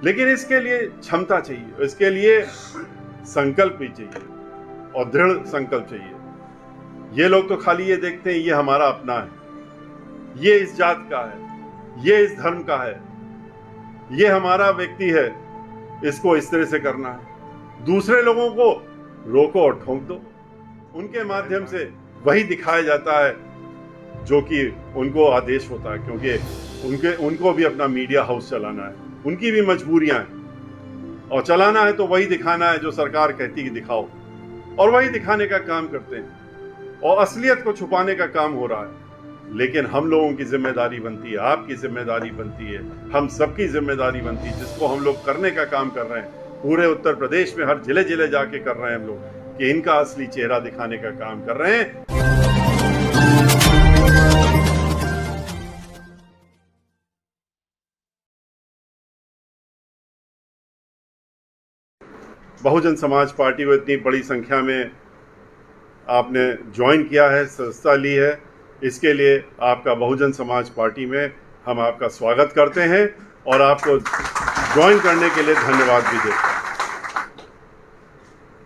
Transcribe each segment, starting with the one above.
लेकिन इसके लिए क्षमता चाहिए, इसके लिए संकल्प भी चाहिए और दृढ़ संकल्प चाहिए। ये लोग तो खाली ये देखते हैं ये हमारा अपना है, ये इस जात का है, ये इस धर्म का है, ये हमारा व्यक्ति है, इसको इस तरह से करना है। दूसरे लोगों को रोको और ठोक दो। उनके माध्यम से वही दिखाया जाता है जो कि उनको आदेश होता है, क्योंकि उनको भी अपना मीडिया हाउस चलाना है, उनकी भी मजबूरियां हैं और चलाना है तो वही दिखाना है जो सरकार कहती है कि दिखाओ, और वही दिखाने का काम करते हैं और असलियत को छुपाने का काम हो रहा है। लेकिन हम लोगों की जिम्मेदारी बनती है, आपकी जिम्मेदारी बनती है, हम सबकी जिम्मेदारी बनती है, जिसको हम लोग करने का काम कर रहे हैं पूरे उत्तर प्रदेश में, हर जिले जिले जाके कर रहे हैं हम लोग, कि इनका असली चेहरा दिखाने का काम कर रहे हैं। बहुजन समाज पार्टी को इतनी बड़ी संख्या में आपने ज्वाइन किया है, सदस्यता ली है, इसके लिए आपका बहुजन समाज पार्टी में हम आपका स्वागत करते हैं और आपको ज्वाइन करने के लिए धन्यवाद भी देते हैं।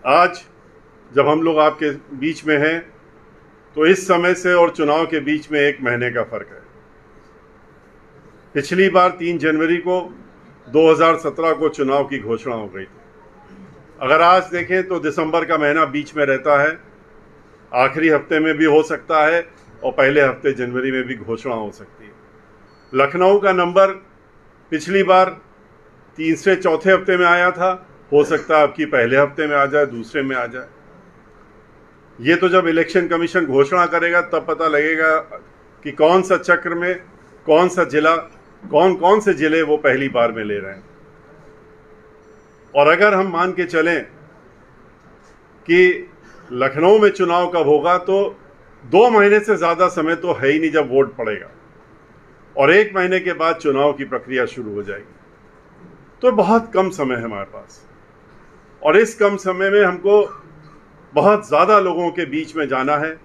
आज जब हम लोग आपके बीच में हैं तो इस समय से और चुनाव के बीच में 1 महीने का फर्क है। पिछली बार 3 जनवरी को 2017 को चुनाव की घोषणा हो गई थी। अगर आज देखें तो दिसंबर का महीना बीच में रहता है, आखिरी हफ्ते में भी हो सकता है और पहले हफ्ते जनवरी में भी घोषणा हो सकती है। लखनऊ का नंबर पिछली बार तीसरे चौथे हफ्ते में आया था, हो सकता है अब की पहले हफ्ते में आ जाए, दूसरे में आ जाए। ये तो जब इलेक्शन कमीशन घोषणा करेगा तब पता लगेगा कि कौन सा चक्र में कौन सा जिला, कौन कौन से जिले वो पहली बार में ले रहे हैं। और अगर हम मान के चलें कि लखनऊ में चुनाव कब होगा तो 2 महीने से ज़्यादा समय तो है ही नहीं जब वोट पड़ेगा, और 1 महीने के बाद चुनाव की प्रक्रिया शुरू हो जाएगी। तो बहुत कम समय है हमारे पास, और इस कम समय में हमको बहुत ज़्यादा लोगों के बीच में जाना है,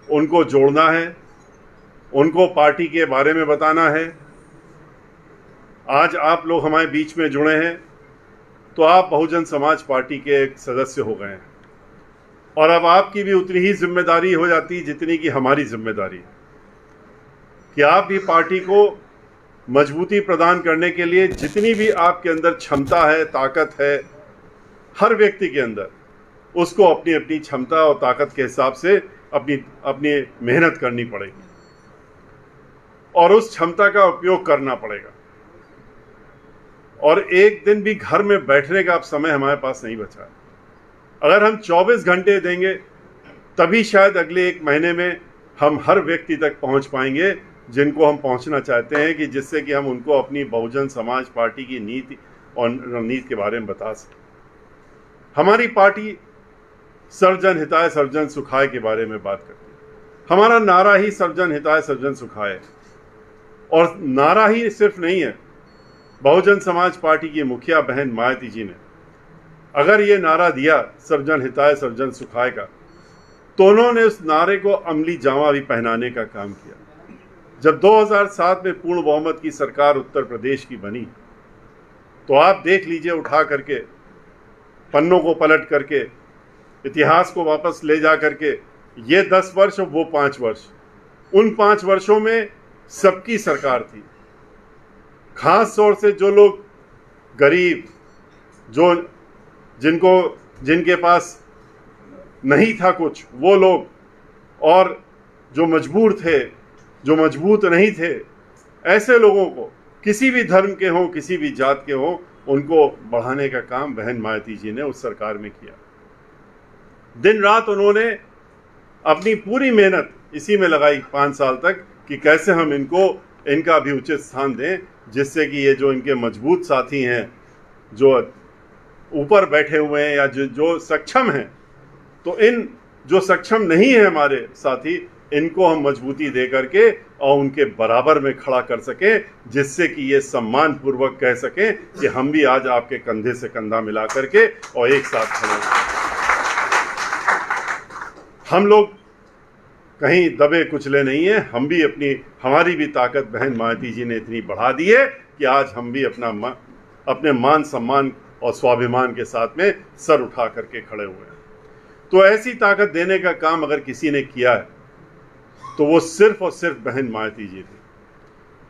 उनको जोड़ना है, उनको पार्टी के बारे में बताना है। आज आप लोग हमारे बीच में जुड़े हैं तो आप बहुजन समाज पार्टी के एक सदस्य हो गए हैं, और अब आपकी भी उतनी ही जिम्मेदारी हो जाती है जितनी कि हमारी जिम्मेदारी है, कि आप भी पार्टी को मजबूती प्रदान करने के लिए जितनी भी आपके अंदर क्षमता है, ताकत है, हर व्यक्ति के अंदर, उसको अपनी अपनी क्षमता और ताकत के हिसाब से अपनी मेहनत करनी पड़ेगी और उस क्षमता का उपयोग करना पड़ेगा। और एक दिन भी घर में बैठने का अब समय हमारे पास नहीं बचा है। अगर हम 24 घंटे देंगे तभी शायद अगले 1 महीने में हम हर व्यक्ति तक पहुंच पाएंगे जिनको हम पहुंचना चाहते हैं, कि जिससे कि हम उनको अपनी बहुजन समाज पार्टी की नीति और रणनीति के बारे में बता सकें। हमारी पार्टी सर्वजन हिताय सर्वजन सुखाय के बारे में बात करती है। हमारा नारा ही सर्वजन हिताय सर्वजन सुखाय है, और नारा ही सिर्फ नहीं है। बहुजन समाज पार्टी की मुखिया बहन मायावती जी ने अगर ये नारा दिया सर्वजन हिताय सर्वजन सुखाय का, तो उन्होंने उस नारे को अमली जामा भी पहनाने का काम किया। जब 2007 में पूर्ण बहुमत की सरकार उत्तर प्रदेश की बनी, तो आप देख लीजिए, उठा करके पन्नों को पलट करके इतिहास को वापस ले जा करके, ये 10 वर्ष और वो 5 वर्ष, उन 5 वर्षों में सबकी सरकार थी। खास तौर से जो लोग गरीब, जिनके पास नहीं था कुछ, वो लोग, और जो मजबूर थे, जो मजबूत नहीं थे, ऐसे लोगों को, किसी भी धर्म के हों, किसी भी जात के हों, उनको बढ़ाने का काम बहन मायावती जी ने उस सरकार में किया। दिन रात उन्होंने अपनी पूरी मेहनत इसी में लगाई 5 साल तक, कि कैसे हम इनका भी उचित स्थान दें, जिससे कि ये जो इनके मजबूत साथी हैं, जो ऊपर बैठे हुए हैं या जो सक्षम हैं, तो इन जो सक्षम नहीं है हमारे साथी, इनको हम मजबूती दे करके और उनके बराबर में खड़ा कर सकें, जिससे कि ये सम्मान पूर्वक कह सकें कि हम भी आज आपके कंधे से कंधा मिला करके और एक साथ खड़े हैं। हम लोग कहीं दबे कुचले नहीं है, हम भी हमारी भी ताकत बहन मायावती जी ने इतनी बढ़ा दी है कि आज हम भी अपना अपने मान सम्मान और स्वाभिमान के साथ में सर उठा करके खड़े हुए हैं। तो ऐसी ताकत देने का काम अगर किसी ने किया है तो वो सिर्फ और सिर्फ बहन मायावती जी थी,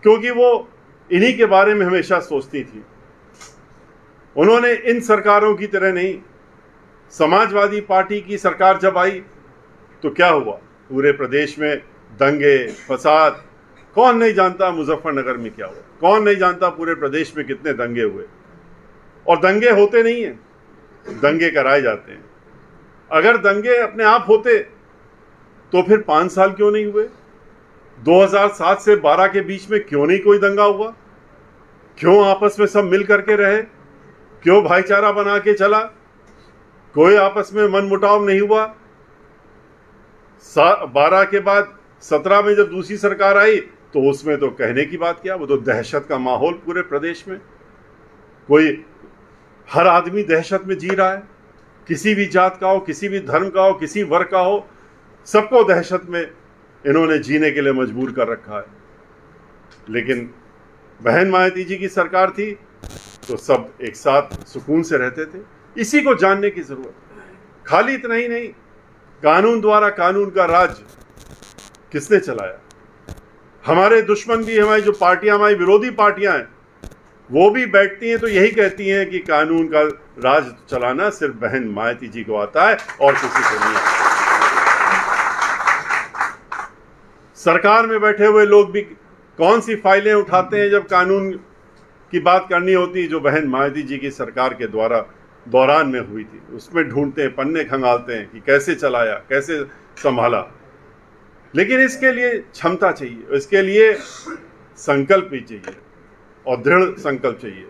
क्योंकि वो इन्हीं के बारे में हमेशा सोचती थी। उन्होंने इन सरकारों की तरह नहीं, समाजवादी पार्टी की सरकार जब आई तो क्या हुआ, पूरे प्रदेश में दंगे फसाद। कौन नहीं जानता मुजफ्फरनगर में क्या हुआ, कौन नहीं जानता पूरे प्रदेश में कितने दंगे हुए। और दंगे होते नहीं हैं, दंगे कराए जाते हैं। अगर दंगे अपने आप होते तो फिर 5 साल क्यों नहीं हुए? 2007 से 12 के बीच में क्यों नहीं कोई दंगा हुआ? क्यों आपस में सब मिल करके रहे? क्यों भाईचारा बना के चला? कोई आपस में मनमुटाव नहीं हुआ। 12 के बाद 17 में जब दूसरी सरकार आई तो उसमें तो कहने की बात क्या, वो तो दहशत का माहौल पूरे प्रदेश में। कोई हर आदमी दहशत में जी रहा है, किसी भी जात का हो, किसी भी धर्म का हो, किसी वर्ग का हो, सबको दहशत में इन्होंने जीने के लिए मजबूर कर रखा है। लेकिन बहन मायावती जी की सरकार थी तो सब एक साथ सुकून से रहते थे। इसी को जानने की जरूरत है। खाली इतना ही नहीं, कानून द्वारा कानून का राज किसने चलाया? हमारे दुश्मन भी, हमारी जो पार्टियां, हमारी विरोधी पार्टियां हैं, वो भी बैठती हैं तो यही कहती हैं कि कानून का राज चलाना सिर्फ बहन मायावती जी को आता है और किसी को नहीं आता। सरकार में बैठे हुए लोग भी कौन सी फाइलें उठाते हैं जब कानून की बात करनी होती है, जो बहन मायावती जी की सरकार के दौरान में हुई थी, उसमें ढूंढते हैं, पन्ने खंगालते हैं कि कैसे चलाया, कैसे संभाला। लेकिन इसके लिए क्षमता चाहिए, इसके लिए संकल्प भी चाहिए और दृढ़ संकल्प चाहिए।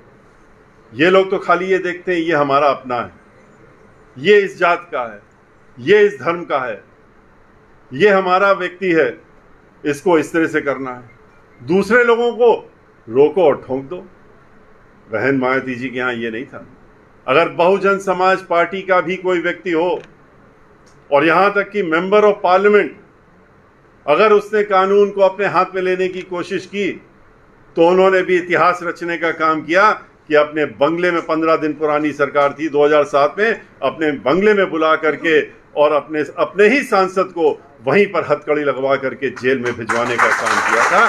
ये लोग तो खाली ये देखते हैं ये हमारा अपना है, ये इस जात का है, ये इस धर्म का है, ये हमारा व्यक्ति है, इसको इस तरह से करना है। दूसरे लोगों को रोको और ठोक दो। बहन मायावती जी के यहाँ ये नहीं था। अगर बहुजन समाज पार्टी का भी कोई व्यक्ति हो और यहाँ तक कि मेंबर ऑफ पार्लियामेंट, अगर उसने कानून को अपने हाथ में लेने की कोशिश की तो उन्होंने भी इतिहास रचने का काम किया कि अपने बंगले में, 15 दिन पुरानी सरकार थी 2007 में, अपने बंगले में बुला करके और अपने ही सांसद को वहीं पर हथकड़ी लगवा करके जेल में भिजवाने का काम किया था।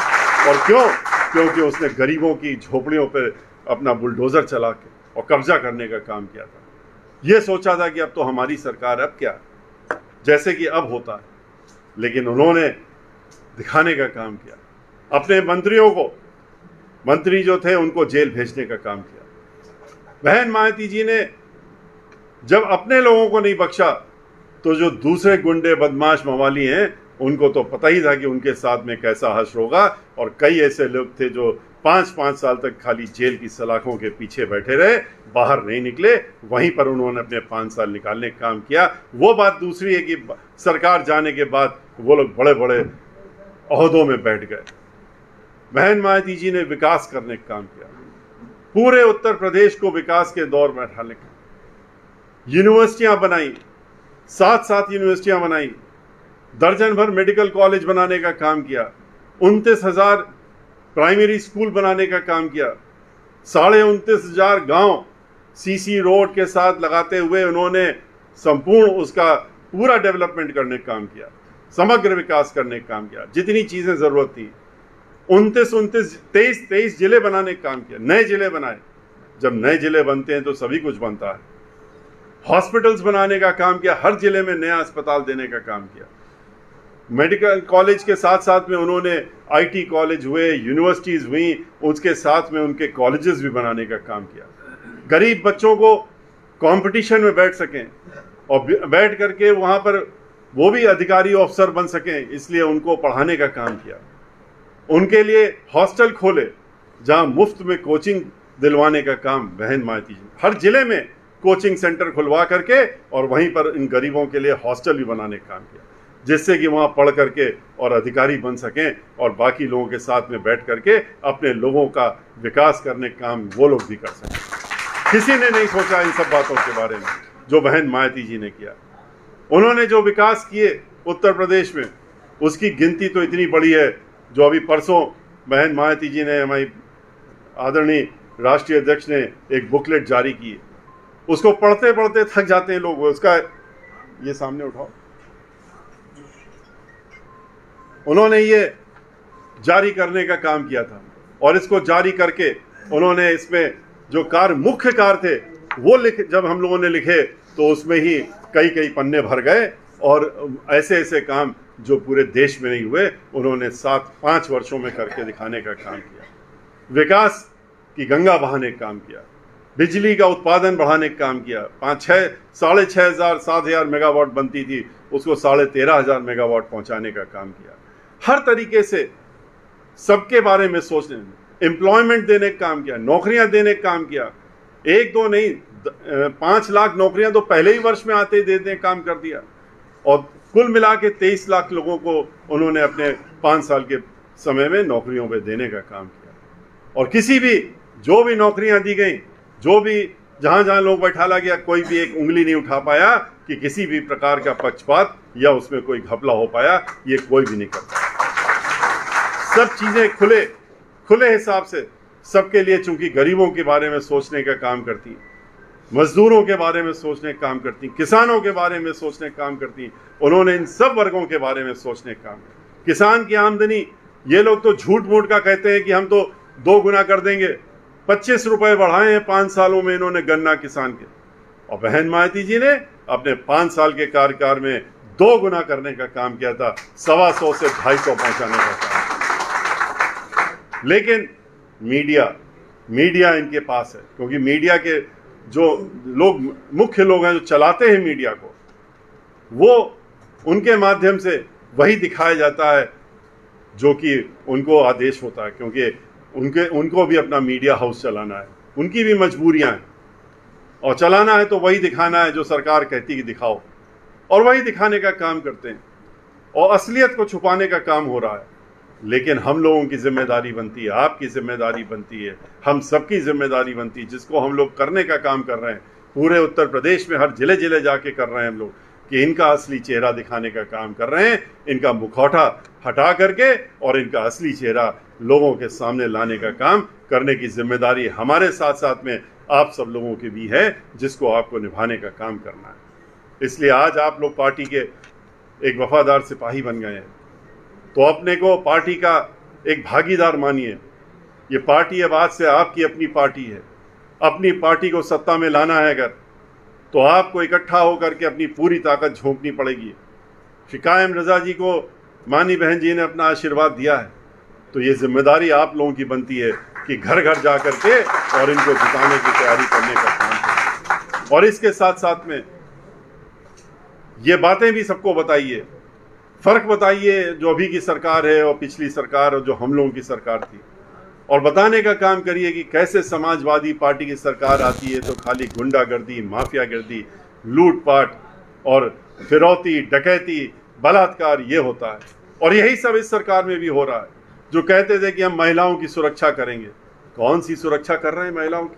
और क्यों? क्योंकि उसने गरीबों की झोपड़ियों पर अपना बुलडोजर चला के और कब्जा करने का काम किया था। ये सोचा था कि अब तो हमारी सरकार, अब क्या, जैसे कि अब होता है। लेकिन उन्होंने दिखाने का काम किया, अपने मंत्रियों को, मंत्री जो थे उनको जेल भेजने का काम किया। बहन मायावती जी ने जब अपने लोगों को नहीं बख्शा तो जो दूसरे गुंडे बदमाश मवाली हैं उनको तो पता ही था कि उनके साथ में कैसा हश्र होगा। और कई ऐसे लोग थे जो 5-5 साल तक खाली जेल की सलाखों के पीछे बैठे रहे, बाहर नहीं निकले। वहीं पर उन्होंने अपने 5 साल निकालने का काम किया। वो बात दूसरी है कि सरकार जाने के बाद वो लोग बड़े बड़े ओहदों में बैठ गए। बहन मायावती जी ने विकास करने का काम किया, पूरे उत्तर प्रदेश को विकास के दौर में ढालने का। यूनिवर्सिटियां बनाई, 7 यूनिवर्सिटियां बनाई, दर्जन भर मेडिकल कॉलेज बनाने का काम किया, 29,000 प्राइमरी स्कूल बनाने का काम किया, 29,500 गांव सीसी रोड के साथ लगाते हुए उन्होंने संपूर्ण उसका पूरा डेवलपमेंट करने का काम किया, समग्र विकास करने का काम किया। जितनी चीजें जरूरत थी 23 जिले बनाने का काम किया, नए जिले बनाए। जब नए जिले बनते हैं तो सभी कुछ बनता है। हॉस्पिटल्स बनाने का काम किया, हर जिले में नया अस्पताल देने का काम किया। मेडिकल कॉलेज के साथ साथ में उन्होंने आईटी कॉलेज हुए, यूनिवर्सिटीज हुई, उसके साथ में उनके कॉलेजेस भी बनाने का काम किया। गरीब बच्चों को कंपटीशन में बैठ सकें और बैठ करके वहाँ पर वो भी अधिकारी अफसर बन सकें, इसलिए उनको पढ़ाने का काम किया। उनके लिए हॉस्टल खोले जहाँ मुफ्त में कोचिंग दिलवाने का काम बहन मायावती जी, हर जिले में कोचिंग सेंटर खुलवा करके और वहीं पर इन गरीबों के लिए हॉस्टल भी बनाने का काम किया, जिससे कि वहाँ पढ़ करके और अधिकारी बन सकें और बाकी लोगों के साथ में बैठ करके अपने लोगों का विकास करने का काम वो लोग भी कर सकें। किसी ने नहीं सोचा इन सब बातों के बारे में जो बहन मायावती जी ने किया। उन्होंने जो विकास किए उत्तर प्रदेश में, उसकी गिनती तो इतनी बड़ी है। जो अभी परसों बहन मायावती जी ने, हमारी आदरणीय राष्ट्रीय अध्यक्ष ने एक बुकलेट जारी की है, उसको पढ़ते पढ़ते थक जाते हैं लोग। उसका ये सामने उठाओ, उन्होंने ये जारी करने का काम किया था और इसको जारी करके उन्होंने इसमें जो मुख्य कार्य थे वो जब हम लोगों ने लिखे तो उसमें ही कई कई पन्ने भर गए और ऐसे ऐसे काम जो पूरे देश में नहीं हुए उन्होंने 5 वर्षों में करके दिखाने का काम किया। विकास की गंगा बहाने का काम किया, बिजली का उत्पादन बढ़ाने का काम किया। 6,500 7,000 मेगावाट बनती थी, उसको 13,500 मेगावाट पहुंचाने का काम किया। हर तरीके से सबके बारे में सोचने, एम्प्लॉयमेंट देने का काम किया, नौकरियां देने का काम किया। 1-2 नहीं, 5 लाख नौकरियां तो पहले ही वर्ष में आते ही देने का काम कर दिया और कुल मिला के 23 लाख लोगों को उन्होंने अपने 5 साल के समय में नौकरियों पे देने का काम किया। और किसी भी जो भी नौकरियां दी गई, जो भी जहां जहां लोग बैठाला गया, कोई भी एक उंगली नहीं उठा पाया कि किसी भी प्रकार का पक्षपात या उसमें कोई घपला हो पाया, ये कोई भी नहीं करता। सब चीजें खुले हिसाब से सबके लिए, चूंकि गरीबों के बारे में सोचने का काम करती हैं, मजदूरों के बारे में सोचने का काम करती, किसानों के बारे में सोचने का काम करती। उन्होंने इन सब वर्गों के बारे में सोचने का काम किया। किसान की आमदनी, ये लोग तो झूठ मूठ का कहते हैं कि हम तो 2 गुना कर देंगे। 25 रुपए बढ़ाए हैं 5 सालों में इन्होंने गन्ना किसान के, और बहन मायावती जी ने अपने 5 साल के कार्यकाल में 2 गुना करने का काम किया था, 125 से 250 पहुंचाने का काम। लेकिन मीडिया इनके पास है, क्योंकि मीडिया के जो लोग, मुख्य लोग हैं जो चलाते हैं मीडिया को, वो उनके माध्यम से वही दिखाया जाता है जो कि उनको आदेश होता है, क्योंकि उनको भी अपना मीडिया हाउस चलाना है, उनकी भी मजबूरियां हैं और चलाना है तो वही दिखाना है जो सरकार कहती है कि दिखाओ, और वही दिखाने का काम करते हैं और असलियत को छुपाने का काम हो रहा है। लेकिन हम लोगों की जिम्मेदारी बनती है, आपकी जिम्मेदारी बनती है, हम सबकी जिम्मेदारी बनती है, जिसको हम लोग करने का काम कर रहे हैं पूरे उत्तर प्रदेश में, हर जिले जिले जाके कर रहे हैं हम लोग, कि इनका असली चेहरा दिखाने का काम कर रहे हैं, इनका मुखौटा हटा करके और इनका असली चेहरा लोगों के सामने लाने का काम करने की जिम्मेदारी हमारे साथ साथ में आप सब लोगों की भी है, जिसको आपको निभाने का काम करना है। इसलिए आज आप लोग पार्टी के एक वफादार सिपाही बन गए हैं, तो अपने को पार्टी का एक भागीदार मानिए। ये पार्टी अब आज से आपकी अपनी पार्टी है। अपनी पार्टी को सत्ता में लाना है अगर, तो आपको इकट्ठा होकर के अपनी पूरी ताकत झोंकनी पड़ेगी। श्री कायम रजा जी को मानी बहन जी ने अपना आशीर्वाद दिया है, तो ये जिम्मेदारी आप लोगों की बनती है कि घर घर जा करके और इनको जिताने की तैयारी करने का काम करें। और इसके साथ साथ में ये बातें भी सबको बताइए, फर्क बताइए जो अभी की सरकार है और पिछली सरकार और जो हम लोगों की सरकार थी, और बताने का काम करिए कि कैसे समाजवादी पार्टी की सरकार आती है तो खाली गुंडागर्दी, माफियागर्दी, लूटपाट और फिरौती, डकैती, बलात्कार ये होता है। और यही सब इस सरकार में भी हो रहा है। जो कहते थे कि हम महिलाओं की सुरक्षा करेंगे, कौन सी सुरक्षा कर रहे हैं महिलाओं की?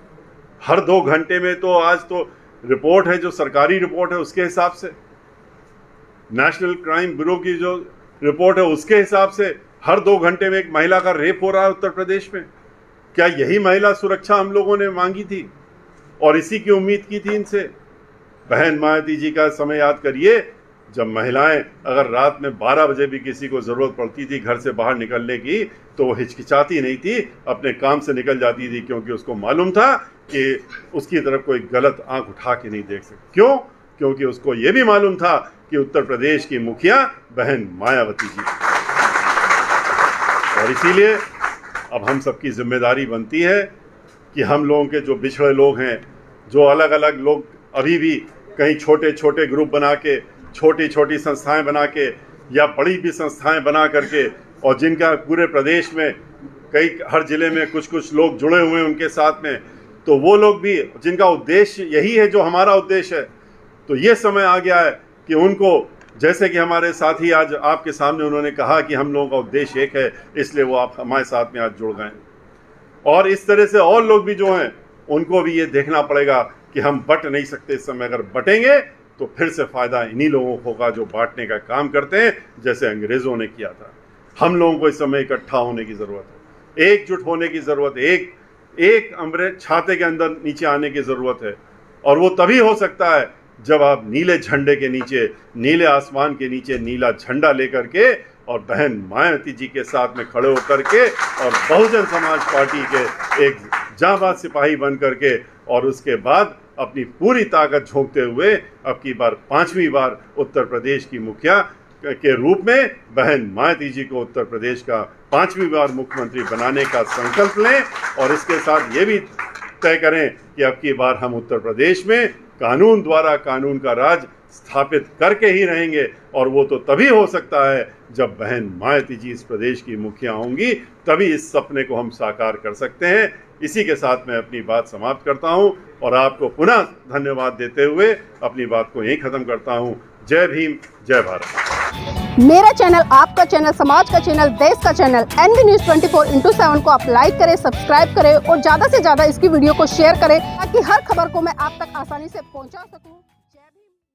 हर 2 घंटे में तो आज तो रिपोर्ट है, जो सरकारी रिपोर्ट है उसके हिसाब से, नेशनल क्राइम ब्यूरो की जो रिपोर्ट है उसके हिसाब से हर 2 घंटे में एक महिला का रेप हो रहा है उत्तर प्रदेश में। क्या यही महिला सुरक्षा हम लोगों ने मांगी थी और इसी की उम्मीद की थी इनसे? बहन मायावती जी का समय याद करिए, जब महिलाएं अगर रात में 12 बजे भी किसी को ज़रूरत पड़ती थी घर से बाहर निकलने की, तो वो हिचकिचाती नहीं थी, अपने काम से निकल जाती थी, क्योंकि उसको मालूम था कि उसकी तरफ कोई गलत आंख उठा के नहीं देख सकती। क्यों? क्योंकि उसको ये भी मालूम था कि उत्तर प्रदेश की मुखिया बहन मायावती जी। और इसीलिए अब हम सबकी जिम्मेदारी बनती है कि हम लोगों के जो बिछड़े लोग हैं, जो अलग अलग लोग अभी भी कहीं छोटे छोटे ग्रुप बना के, छोटी छोटी संस्थाएं बना के या बड़ी भी संस्थाएं बना करके, और जिनका पूरे प्रदेश में हर जिले में कुछ कुछ लोग जुड़े हुए हैं उनके साथ में, तो वो लोग भी जिनका उद्देश्य यही है जो हमारा उद्देश्य है, तो ये समय आ गया है कि उनको, जैसे कि हमारे साथी आज आपके सामने उन्होंने कहा कि हम लोगों का उद्देश्य एक है, इसलिए वो आप हमारे साथ में आज जुड़ गए। और इस तरह से और लोग भी जो हैं उनको भी ये देखना पड़ेगा कि हम बट नहीं सकते इस समय। अगर बटेंगे तो फिर से फ़ायदा इन्हीं लोगों को होगा जो बांटने का काम करते हैं, जैसे अंग्रेज़ों ने किया था। हम लोगों को इस समय इकट्ठा होने की ज़रूरत है, एकजुट होने की ज़रूरत है, एक छाते के अंदर नीचे आने की ज़रूरत है। और वो तभी हो सकता है जब आप नीले झंडे के नीचे, नीले आसमान के नीचे नीला झंडा लेकर के और बहन मायावती जी के साथ में खड़े होकर के और बहुजन समाज पार्टी के एक जांबाज सिपाही बन करके और उसके बाद अपनी पूरी ताकत झोंकते हुए अब की बार 5वीं बार उत्तर प्रदेश की मुखिया के रूप में बहन मायावती जी को उत्तर प्रदेश का 5वीं बार मुख्यमंत्री बनाने का संकल्प लें। और इसके साथ ये भी तय करें कि अब की बार हम उत्तर प्रदेश में कानून द्वारा कानून का राज स्थापित करके ही रहेंगे। और वो तो तभी हो सकता है जब बहन मायावती जी इस प्रदेश की मुखिया होंगी, तभी इस सपने को हम साकार कर सकते हैं। इसी के साथ मैं अपनी बात समाप्त करता हूं और आपको पुनः धन्यवाद देते हुए अपनी बात को यहीं खत्म करता हूं। जय भीम, जय भारत। मेरा चैनल, आपका चैनल, समाज का चैनल, देश का चैनल NV News 24/7 को आप लाइक करें, सब्सक्राइब करें और ज़्यादा से ज़्यादा इसकी वीडियो को शेयर करें ताकि हर खबर को मैं आप तक आसानी से पहुंचा सकूं। जय भीम।